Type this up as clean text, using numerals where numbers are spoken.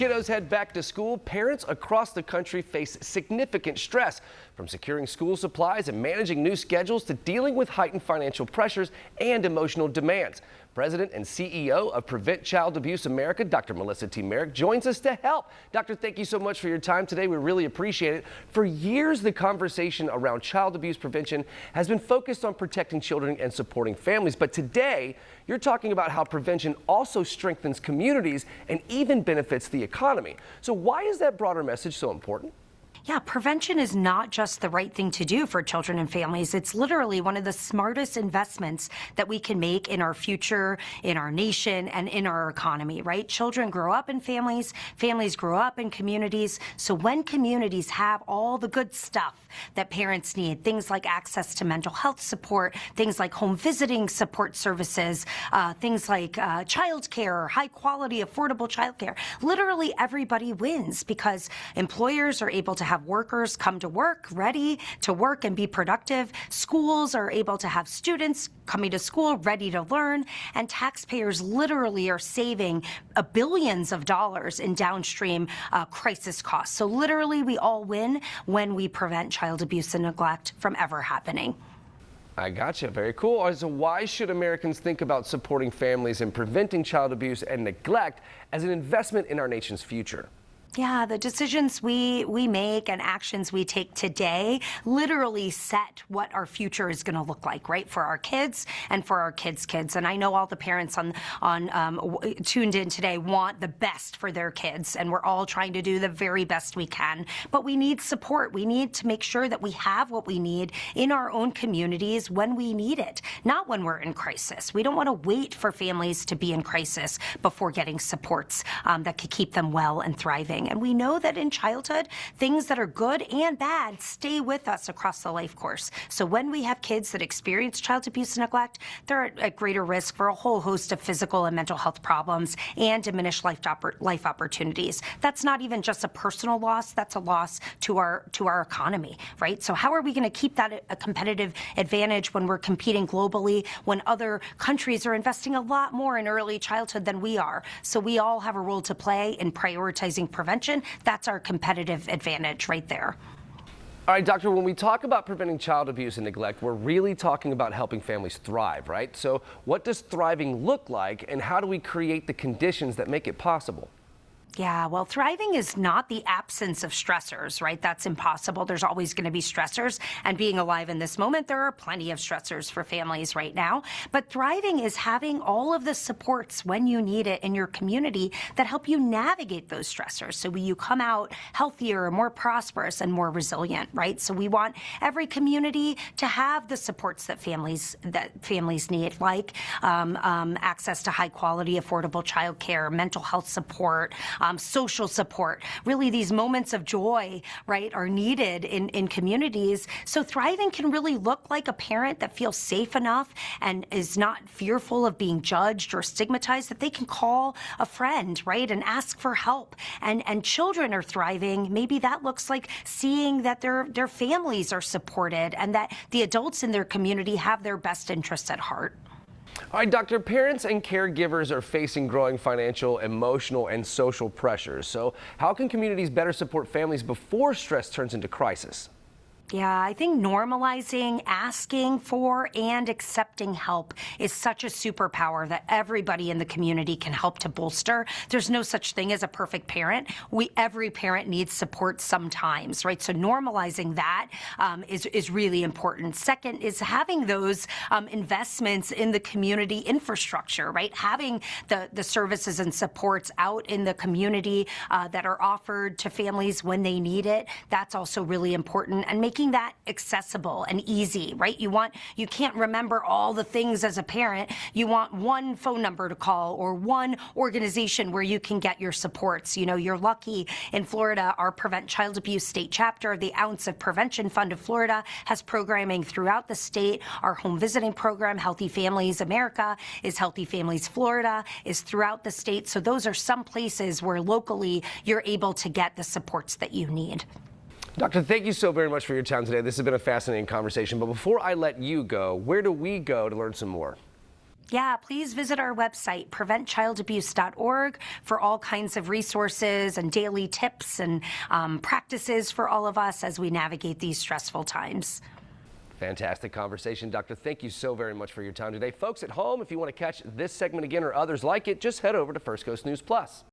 Kiddos head back to school. Parents across the country face significant stress, from securing school supplies and managing new schedules to dealing with heightened financial pressures and emotional demands. President and CEO of Prevent Child Abuse America, Dr. Melissa T. Merrick, joins us to help. Doctor, thank you so much for your time today. We really appreciate it. For years, the conversation around child abuse prevention has been focused on protecting children and supporting families. But today, you're talking about how prevention also strengthens communities and even benefits the economy. So why is that broader message so important? Yeah, prevention is not just the right thing to do for children and families. It's literally one of the smartest investments that we can make in our future, in our nation, and in our economy, right? Children grow up in families, families grow up in communities. So when communities have all the good stuff that parents need, things like access to mental health support, things like home visiting support services, things like childcare, high quality, affordable childcare, literally everybody wins because employers are able to have workers come to work ready to work and be productive. Schools are able to have students coming to school ready to learn, and taxpayers literally are saving billions of dollars in downstream crisis costs. So literally we all win when we prevent child abuse and neglect from ever happening. I gotcha. Very cool. So why should Americans think about supporting families and preventing child abuse and neglect as an investment in our nation's future? Yeah, the decisions we make and actions we take today literally set what our future is going to look like, right, for our kids and for our kids' kids. And I know all the parents tuned in today want the best for their kids, and we're all trying to do the very best we can. But we need support. We need to make sure that we have what we need in our own communities when we need it, not when we're in crisis. We don't want to wait for families to be in crisis before getting supports that could keep them well and thriving. And we know that in childhood, things that are good and bad stay with us across the life course. So when we have kids that experience child abuse and neglect, they're at greater risk for a whole host of physical and mental health problems and diminished life opportunities. That's not even just a personal loss, that's a loss to our economy, right? So how are we going to keep that a competitive advantage when we're competing globally, when other countries are investing a lot more in early childhood than we are? So we all have a role to play in prioritizing prevention. That's our competitive advantage right there. All right, doctor, when we talk about preventing child abuse and neglect, we're really talking about helping families thrive, right? So what does thriving look like, and how do we create the conditions that make it possible? Yeah, well, thriving is not the absence of stressors, right? That's impossible. There's always going to be stressors. And being alive in this moment, there are plenty of stressors for families right now. But thriving is having all of the supports when you need it in your community that help you navigate those stressors. So you come out healthier, more prosperous, and more resilient, right? So we want every community to have the supports that families need, like access to high quality, affordable childcare, mental health support, social support. Really, these moments of joy, right, are needed in communities. So thriving can really look like a parent that feels safe enough and is not fearful of being judged or stigmatized, that they can call a friend, right, and ask for help. And children are thriving. Maybe that looks like seeing that their families are supported and that the adults in their community have their best interests at heart. All right, doctor, parents and caregivers are facing growing financial, emotional, and social pressures. So how can communities better support families before stress turns into crisis? Yeah, I think normalizing, asking for, and accepting help is such a superpower that everybody in the community can help to bolster. There's no such thing as a perfect parent. Every parent needs support sometimes, right? So normalizing that is really important. Second is having those investments in the community infrastructure, right? Having the services and supports out in the community that are offered to families when they need it. That's also really important. And making that accessible and easy, right? You can't remember all the things as a parent. You want one phone number to call or one organization where you can get your supports. You know, you're lucky in Florida, our Prevent Child Abuse state chapter, the Ounce of Prevention Fund of Florida, has programming throughout the state. Our home visiting program, Healthy Families America, is Healthy Families Florida, is throughout the state. So those are some places where locally you're able to get the supports that you need. Doctor, thank you so very much for your time today. This has been a fascinating conversation. But before I let you go, where do we go to learn some more? Yeah, please visit our website, preventchildabuse.org, for all kinds of resources and daily tips and practices for all of us as we navigate these stressful times. Fantastic conversation, Doctor. Thank you so very much for your time today. Folks at home, if you want to catch this segment again or others like it, just head over to First Coast News Plus.